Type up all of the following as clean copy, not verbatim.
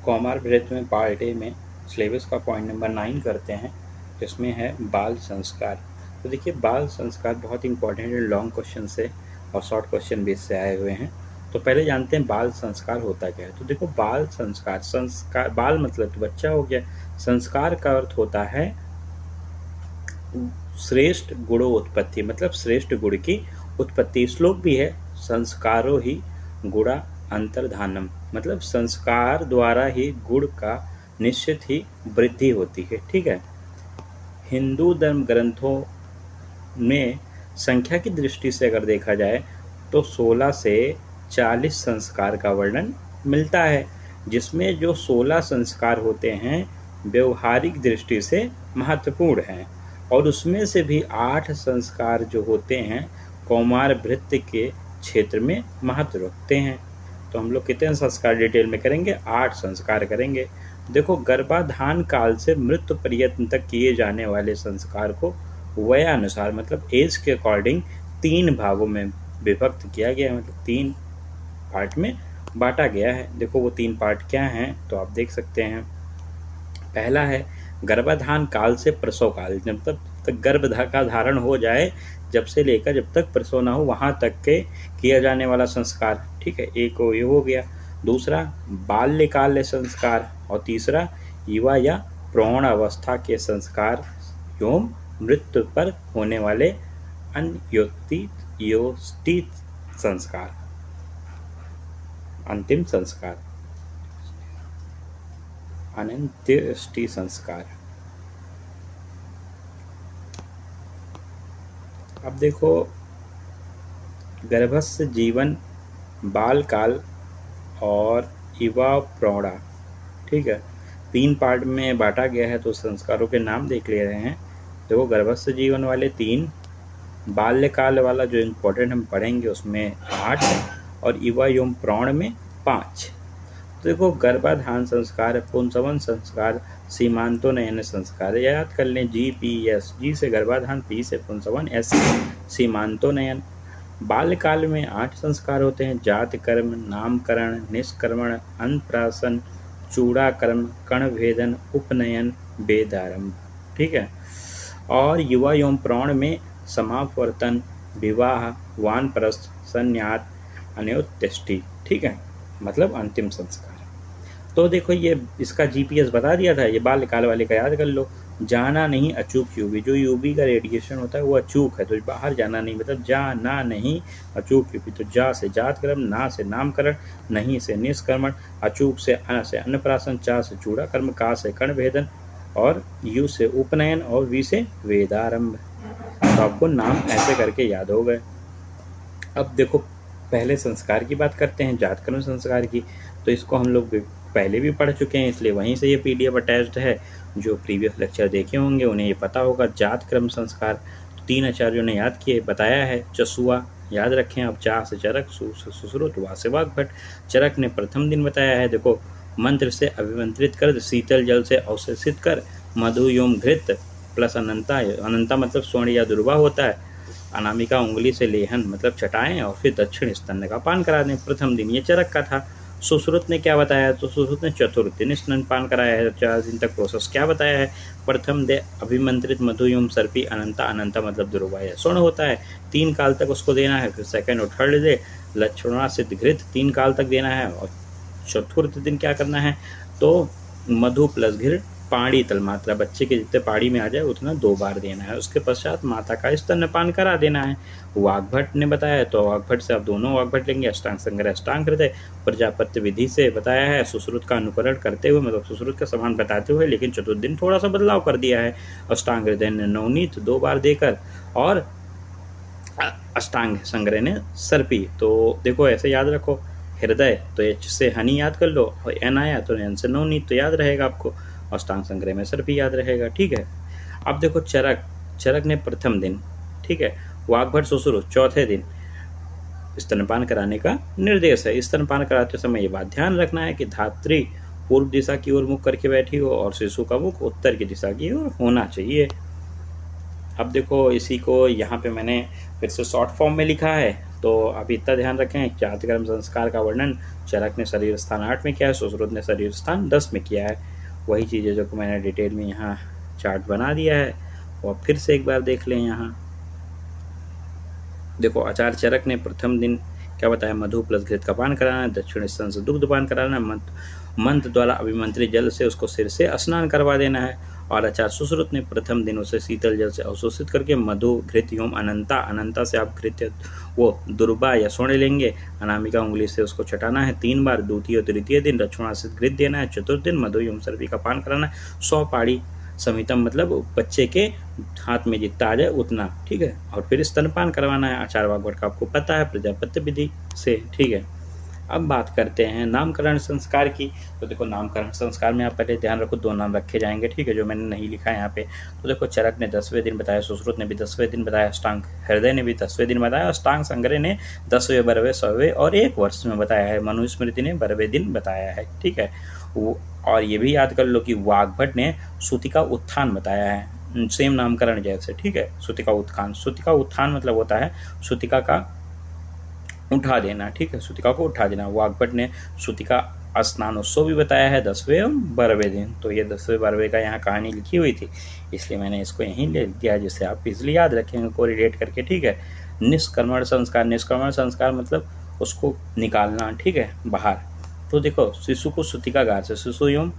कौमारभृत्य में part A में syllabus का पॉइंट नंबर 9 करते हैं, जिसमें है बाल संस्कार। तो देखिए, बाल संस्कार बहुत इंपॉर्टेंट लॉन्ग क्वेश्चन से और शॉर्ट क्वेश्चन बेस से आए हुए हैं। तो पहले जानते हैं बाल संस्कार होता क्या है। तो देखो, बाल संस्कार बाल मतलब तो बच्चा हो गया, संस्कार का अर्थ होता है श्रेष्ठ गुणोत्पत्ति, मतलब श्रेष्ठ गुण की उत्पत्ति। श्लोक भी है, संस्कारो ही गुणा अंतर्धानम, मतलब संस्कार द्वारा ही गुण का निश्चित ही वृद्धि होती है। ठीक है। हिंदू धर्म ग्रंथों में संख्या की दृष्टि से अगर देखा जाए तो 16 से 40 संस्कार का वर्णन मिलता है, जिसमें जो 16 संस्कार होते हैं व्यवहारिक दृष्टि से महत्वपूर्ण हैं, और उसमें से भी 8 संस्कार जो होते हैं कौमारभृत्य के क्षेत्र में महत्व रखते हैं। तो हम लोग कितने संस्कार डिटेल में करेंगे? 8 संस्कार करेंगे। देखो, गर्भाधान काल से मृत्यु पर्यंत तक किए जाने वाले संस्कार को वयानुसार, मतलब एज के अकॉर्डिंग 3 भागों में विभक्त किया गया है, मतलब 3 पार्ट में बांटा गया है। देखो वो 3 पार्ट क्या हैं, तो आप देख सकते हैं। पहला है गर्भाधान काल से प्रसव काल, जब तक गर्भ का धारण हो जाए, जब से लेकर जब तक प्रसव ना हो वहाँ तक के किया जाने वाला संस्कार। ठीक है, एक ये हो गया। दूसरा बाल्यकाल संस्कार, और तीसरा युवा या प्रौढ़ अवस्था के संस्कार एवं मृत्यु पर होने वाले अन्योष्टि संस्कार, अंतिम संस्कार, अन्त्येष्टि संस्कार। अब देखो, गर्भस्थ जीवन, बाल काल और युवा प्रौढ़ा, ठीक है, 3 पार्ट में बांटा गया है। तो संस्कारों के नाम देख ले रहे हैं। देखो, गर्भस्थ जीवन वाले 3, बाल्यकाल वाला जो इम्पोर्टेंट हम पढ़ेंगे उसमें 8, और युवा एवं प्रौढ़ में 5। तो देखो, गर्भाधान संस्कार, पुंसवन संस्कार, सीमांतोन्नयन संस्कार याद कर लें। GPS, जी से गर्भाधान, P से पुंसवन, S सीमांतोन्नयन। बाल्यकाल में 8 संस्कार होते हैं: जात कर्म, नामकरण, निष्कर्मण, अन्नप्राशन, चूड़ाकर्म, कर्णभेदन, उपनयन, वेदारंभ। ठीक है। और युवा एवं प्रौढ़ में समावर्तन, विवाह, वानप्रस्थ, संन्यास, अन्योत्यष्टि। ठीक है, मतलब अंतिम संस्कार। तो देखो, ये इसका GPS बता दिया था, ये बाल्यकाल वाले का याद कर लो। जाना नहीं अचूक यूवी, जो यूवी का रेडिएशन होता है वो अचूक है, तो बाहर जाना नहीं, मतलब जाना नहीं अचूक यूवी। तो जा से जात कर्म, ना से नामकरण, नहीं से निष्कर्मण, अचूक से अन्नप्राशन, चा से चूड़ा कर्म, का से कर्णभेदन, और यू से उपनयन, और वी से वेदारंभ। तो आपको नाम ऐसे करके याद हो गए। अब देखो, पहले संस्कार की बात करते हैं, जात कर्म संस्कार की। तो इसको हम लोग पहले भी पढ़ चुके हैं, इसलिए वहीं से ये PDF अटैच्ड है। जो प्रीवियस लेक्चर देखे होंगे उन्हें ये पता होगा। जात कर्म संस्कार तो 3 आचार्यों ने याद किए, बताया है। चसुआ याद रखें आप, चा से चरक, सु से सुश्रुत, वा से वाग्भट। चरक ने प्रथम दिन बताया है। देखो, मंत्र से अभिमंत्रित कर, शीतल जल से अवशोषित कर, मधु एवं घृत प्लस अनंता, अनंता मतलब स्वर्ण या दुर्वा होता है, अनामिका उंगली से लेहन मतलब चटाएं, और फिर दक्षिण स्तन का पान करा दें। प्रथम दिन ये चरक का था। सुश्रुत ने क्या बताया? तो सुश्रुत ने चतुर्थ दिन स्तनपान कराया है। 4 दिन तक प्रोसेस क्या बताया है? प्रथम दे अभिमंत्रित मधु एवं सर्पी, अनंता, अनंता मतलब दुर्वा या स्वर्ण होता है, 3 काल तक उसको देना है। फिर सेकंड और थर्ड डे लक्षणा सिद्ध घृत 3 काल तक देना है। और चतुर्थ दिन क्या करना है? तो मधु प्लस घृत पाड़ी तलमात्रा, बच्चे के जितने पाड़ी में आ जाए उतना 2 बार देना है। उसके पश्चात माता का स्तनपान करा देना है। वाग्भट ने बताया है, तो वाग्भट से आप दोनों वाग्भट लेंगे। अष्टांग संग्रह, अष्टांग हृदय, प्रजापत्य विधि से बताया है। सुश्रुत का अनुकरण करते हुए, मतलब सुश्रुत का समान बताते हुए, लेकिन चतुर्थ दिन थोड़ा सा बदलाव कर दिया है। अष्टांग हृदय ने नवनीत 2 बार देकर, और अष्टांग संग्रह ने सर्पी। तो देखो ऐसे याद रखो, हृदय तो H से हनी याद कर लो, और N आया तो N से नवनीत, तो याद रहेगा आपको। अष्टांग संग्रह में सर्पी याद रहेगा। ठीक है। अब देखो, चरक, चरक ने प्रथम दिन, ठीक है, वाग्भट सुश्रुत चौथे दिन स्तनपान कराने का निर्देश है। स्तनपान कराते समय ये बात ध्यान रखना है कि धात्री पूर्व दिशा की ओर मुख करके बैठी हो, और शिशु का मुख उत्तर की दिशा की ओर होना चाहिए। अब देखो, इसी को यहाँ पे मैंने फिर से शॉर्ट फॉर्म में लिखा है, तो आप इतना ध्यान रखें। जात कर्म संस्कार का वर्णन चरक ने शरीर स्थान 8 में किया है, सुश्रुत ने शरीर स्थान 10 में किया है। वही चीज़ें जो कि मैंने डिटेल में यहाँ चार्ट बना दिया है, और फिर से एक बार देख लें। यहाँ देखो, आचार्य चरक ने प्रथम दिन क्या बताया, मधु प्लस घृत का पान कराना, दक्षिण स्तन से दुग्ध पान कराना, मंत्र द्वारा अभिमंत्रित जल से उसको सिर से स्नान करवा देना है। और आचार्य सुश्रुत ने प्रथम दिन उसे शीतल जल से अवशोषित करके मधु घृत एवं अनंता से आप घृत वो दुर्बा या स्वर्ण लेंगे, अनामिका उंगली से उसको चटाना है 3 बार। द्वितीय और तृतीय दिन दक्षिणासित घृत देना है। चतुर्थ दिन मधु एवं सर्पी का पान कराना है। 100 पाड़ी समितम मतलब बच्चे के हाथ में जितना आ जाए उतना, ठीक है। और फिर स्तनपान करवाना है। आचार्य वाग्भट का आपको पता है, प्रजापत्य विधि से, ठीक है। अब बात करते हैं नामकरण संस्कार की। तो देखो, नामकरण संस्कार में आप पहले ध्यान रखो 2 नाम रखे जाएंगे, ठीक है, जो मैंने नहीं लिखा है यहाँ पे। तो देखो, चरक ने 10वें दिन बताया, सुश्रुत ने भी 10वें दिन बताया, अष्टांग हृदय ने भी 10वें दिन बताया, अष्टांग संग्रह ने 10वें, 12वें, 100वें और 1 वर्ष में बताया है। मनुस्मृति ने 12वें दिन बताया है, ठीक है। और ये भी याद कर लो कि वाग्भट ने सूतिका उत्थान बताया है, सेम नामकरण जैसे, ठीक है। सूतिका उत्थान, सूतिका उत्थान मतलब होता है सूतिका का उठा देना, ठीक है, सूतिका को उठा देना। वाग्भट ने सूतिका स्नानोत्सव भी बताया है 10वें और 12वें दिन। तो ये 10वें 12वें का यहाँ कहानी लिखी हुई थी, इसलिए मैंने इसको यहीं ले दिया, जिससे आप इजिली याद रखेंगे कोरिलेट करके, ठीक है। निष्क्रमण संस्कार, निष्क्रमण संस्कार मतलब उसको निकालना, ठीक है, बाहर। तो देखो, शिशु को सूतिकागार से, शिशु एवं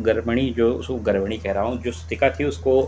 गर्भिणी, जो गर्भिणी कह रहा हूँ, जो सूतिका थी उसको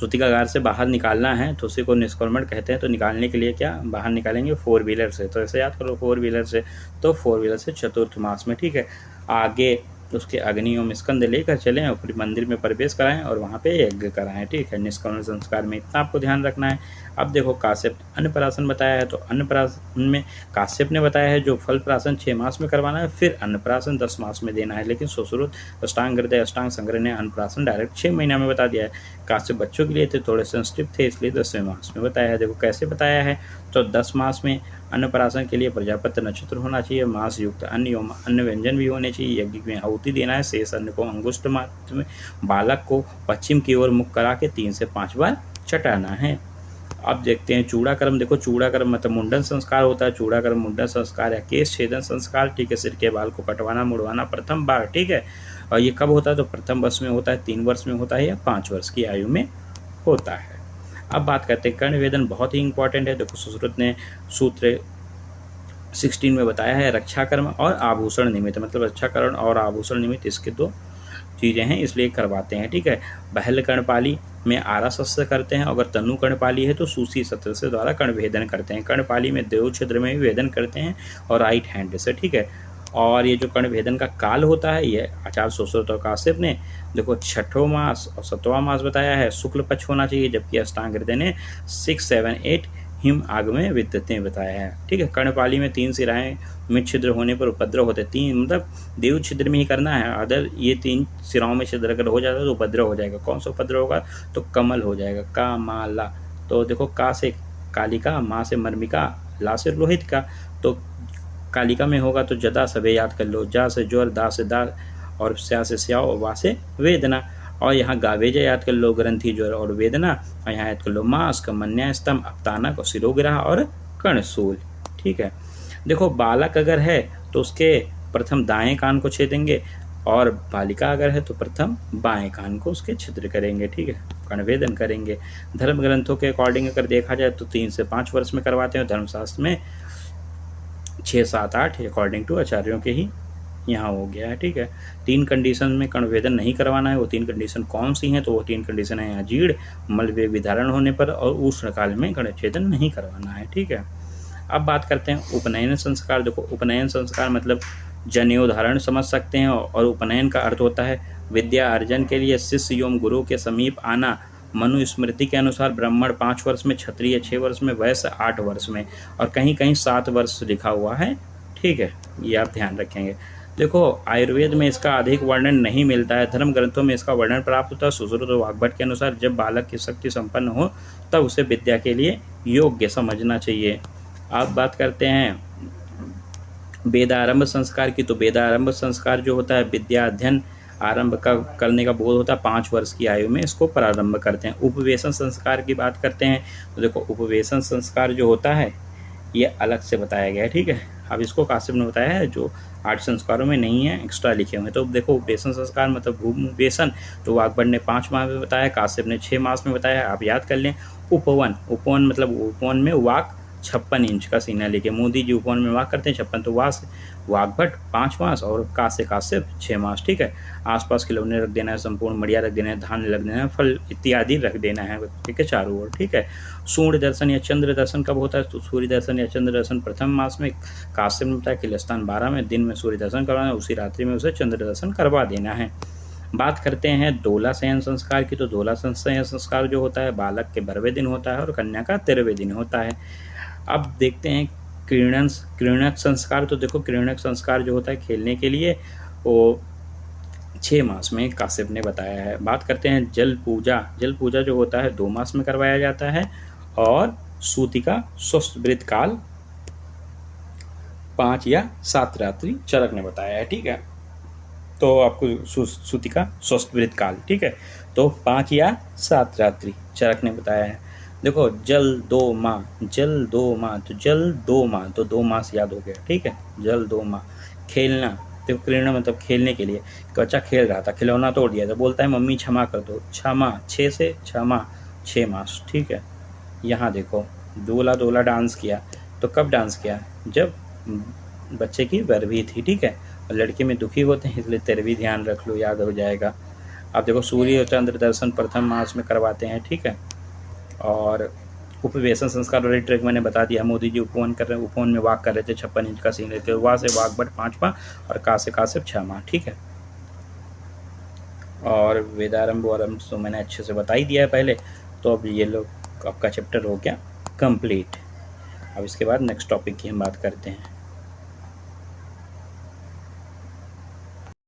सूतिकागार से बाहर निकालना है, तो उसी को निष्क्रमण कहते हैं। तो निकालने के लिए क्या बाहर निकालेंगे, 4 व्हीलर से। तो ऐसे याद करो 4 व्हीलर से, तो 4 व्हीलर से चतुर्थ मास में, ठीक है। आगे उसके अग्नि एवं स्कंद लेकर चलें और फिर मंदिर में प्रवेश कराएं और वहाँ पे यज्ञ कराएं, ठीक है। निष्क्रमण संस्कार में इतना आपको ध्यान रखना है। अब देखो, काश्यप अन्नप्राशन बताया है, तो अन्नप्राशन में काश्यप ने बताया है जो फल प्राशन 6 मास में करवाना है, फिर अन्नप्राशन 10 मास में देना है। लेकिन सुश्रुत, अष्टांग हृदय, अष्टांग संग्रह ने अन्नप्राशन डायरेक्ट 6 महीना में बता दिया है। काश्यप बच्चों के लिए थे, थोड़े सेंसिटिव थे, इसलिए 10वें मास में बताया है। देखो कैसे बताया है, तो 10 मास में अन्नप्राशन के लिए प्रजापत्य नक्षत्र होना चाहिए, मांस युक्त अन्न एवं अन्न व्यंजन भी होने चाहिए, यज्ञ में आहुति देना है, शेष अन्न को अंगुष्ठ मात्र में बालक को पश्चिम की ओर मुख करा के 3 से 5 बार चटाना है। अब देखते हैं चूड़ाकर्म। देखो, चूड़ाकर्म मतलब मुंडन संस्कार होता है। चूड़ाकर्म मुंडन संस्कार या केश छेदन संस्कार, ठीक है, सिर के बाल को कटवाना मुड़वाना प्रथम बार, ठीक है। और ये कब होता है, तो प्रथम वर्ष में होता है, 3 वर्ष में होता है या 5 वर्ष की आयु में होता है। अब बात करते हैं कर्णवेदन, बहुत ही इंपॉर्टेंट है। देखो, सुश्रुत ने सूत्र 16 में बताया है, रक्षाकर्म और आभूषण निमित्त, मतलब रक्षाकरण और आभूषण निमित्त इसके 2 चीज़ें हैं, इसलिए करवाते हैं, ठीक है। बहल कर्णपाली में आरा शस्त्र करते हैं, अगर तनु कर्णपाली है तो सूसी शस्त्र से द्वारा कर्णभेदन करते हैं। कर्णपाली में देव छिद्र में भी भेदन करते हैं और राइट हैंड से, ठीक है। और ये जो कर्णभेदन का काल होता है, ये आचार्य सुश्रुत और काश्यप ने देखो 6ठों मास और 7वां मास बताया है, शुक्ल पक्ष होना चाहिए, जबकि अष्टांग हृदय ने 6, 7, 8 हिम आग में विद्यते बताया है, ठीक है। कर्णपाली में 3 सिराएं में छिद्र होने पर उपद्रव होते हैं, 3 मतलब देव छिद्र में ही करना है, अदर ये 3 सिराओं में छिद्र अगर हो जाता है तो उपद्रव हो जाएगा। कौन सा उपद्रव होगा, तो कमल हो जाएगा, का मा ला। तो देखो, का से कालिका, मा से मर्मिका, ला से लोहित का, तो कालिका में होगा तो जदा सभे याद कर लो, जा से जोर, दा से दा और स्या से स्याव और वा से वेदना। और यहाँ गावेजा याद कर लो, ग्रंथि ज्वर और वेदना। और यहाँ याद कर लो मास्क, मन्या स्तंभ, अपतानक और शिरोग्रह और कर्णशूल, ठीक है। देखो, बालक अगर है तो उसके प्रथम दाएं कान को छेदेंगे, और बालिका अगर है तो प्रथम बाएं कान को उसके छिद्र करेंगे, ठीक है, कर्णवेदन करेंगे। धर्म ग्रंथों के अकॉर्डिंग अगर देखा जाए तो 3 से 5 वर्ष में करवाते हैं, धर्मशास्त्र में 6, 7, 8 अकॉर्डिंग टू आचार्यों के ही यहाँ हो गया है, ठीक है। 3 कंडीशन में कर्णवेदन नहीं करवाना है, वो 3 कंडीशन कौन सी हैं, तो वो 3 कंडीशन है, अजीर्ण, मलवेग विधारण होने पर और उष्ण काल में कर्णछेदन नहीं करवाना है, ठीक है। अब बात करते हैं उपनयन संस्कार। देखो, उपनयन संस्कार मतलब जनेऊधारण समझ सकते हैं, और उपनयन का अर्थ होता है विद्या अर्जन के लिए शिष्य एवं गुरु के समीप आना। मनुस्मृति के अनुसार ब्राह्मण 5 वर्ष में, क्षत्रिय 6 वर्ष में, वैश्य 8 वर्ष में, और कहीं कहीं 7 वर्ष लिखा हुआ है, ठीक है, ये आप ध्यान रखेंगे। देखो, आयुर्वेद में इसका अधिक वर्णन नहीं मिलता है, धर्म ग्रंथों में इसका वर्णन प्राप्त होता है। सुश्रुत और वाग्भट के अनुसार जब बालक की शक्ति संपन्न हो तब उसे विद्या के लिए योग्य समझना चाहिए। अब बात करते हैं वेदारंभ संस्कार की। तो वेदारंभ संस्कार जो होता है, विद्या अध्ययन आरंभ करने का बोध होता है, 5 वर्ष की आयु में इसको प्रारंभ करते हैं। उपवेशन संस्कार की बात करते हैं, तो देखो, उपवेशन संस्कार जो होता है ये अलग से बताया गया है, ठीक है। अब इसको कासिफ ने बताया है जो 8 संस्कारों में नहीं है, एक्स्ट्रा लिखे हुए हैं। तो देखो उपदेशन संस्कार मतलब भूमुपदेशन, तो वाग्भट ने 5 माह में बताया, कासिफ ने 6 मास में बताया, आप याद कर लें। उपवन, उपवन मतलब उपवन में वाक 56 इंच का सीना लेके, मोदी जी उपवन में वाक करते हैं 56, तो वाग्भट 5 मास और कासिफ 6 मास, ठीक है। आसपास खिलौने रख देना है, संपूर्ण मड़िया रख देना है, धान्य रख देना है, फल इत्यादि रख देना है, ठीक है, चारों ओर, ठीक है। सूर्य दर्शन या चंद्र दर्शन कब होता है, तो सूर्य दर्शन या चंद्र दर्शन प्रथम मास में, कासिफ ने बताया किलस्तान 12 में, दिन में सूर्य दर्शन करवाना है, उसी रात्रि में उसे चंद्र दर्शन करवा देना है। बात करते हैं दोला शयन संस्कार की, तो दोला शयन संस्कार जो होता है बालक के 12वें दिन होता है और कन्या का 13वें दिन होता है। अब देखते हैं क्रीड़क संस्कार, तो देखो क्रीड़क संस्कार जो होता है खेलने के लिए, वो 6 मास में कासिफ ने बताया है। बात करते हैं जल पूजा जो होता है 2 मास में करवाया जाता है, और सूतिका स्वस्थ वृत्त काल 5 या 7 रात्रि चरक ने बताया है, ठीक है। तो आपको सूतिका स्वस्थ वृत्त काल, ठीक है, तो 5 या 7 रात्रि चरक ने बताया है। देखो जल 2 माह, तो जल 2 माह, तो 2 मास याद हो गया, ठीक है, जल 2 माह। खेलना, तो क्रीड़ा मतलब खेलने के लिए, बच्चा खेल रहा था, खिलौना तोड़ दिया, तो बोलता है मम्मी क्षमा कर दो, क्षमा 6 से क्षमा 6 मास, ठीक है। यहाँ देखो दूल्हा डांस किया, तो कब डांस किया, जब बच्चे की 12वीं थी, ठीक है। और लड़के में दुखी होते हैं, इसलिए 13वीं ध्यान रख लो, याद हो जाएगा। अब देखो सूर्य और चंद्र दर्शन प्रथम मास में करवाते हैं, ठीक है। और उपवेशन संस्कार वाली ट्रिक मैंने बता दिया, मोदी जी उपवन कर रहे हैं, उपवन में वाक कर रहे थे, 56 इंच का सीन लेते, वहाँ से वाग्भट 5 माह और कासिफ 6 माह, ठीक है। और वेदारंभ आरंभ तो मैंने अच्छे से बता ही दिया है पहले। तो अब ये लोग आपका चैप्टर हो गया कंप्लीट। अब इसके बाद नेक्स्ट टॉपिक की हम बात करते हैं।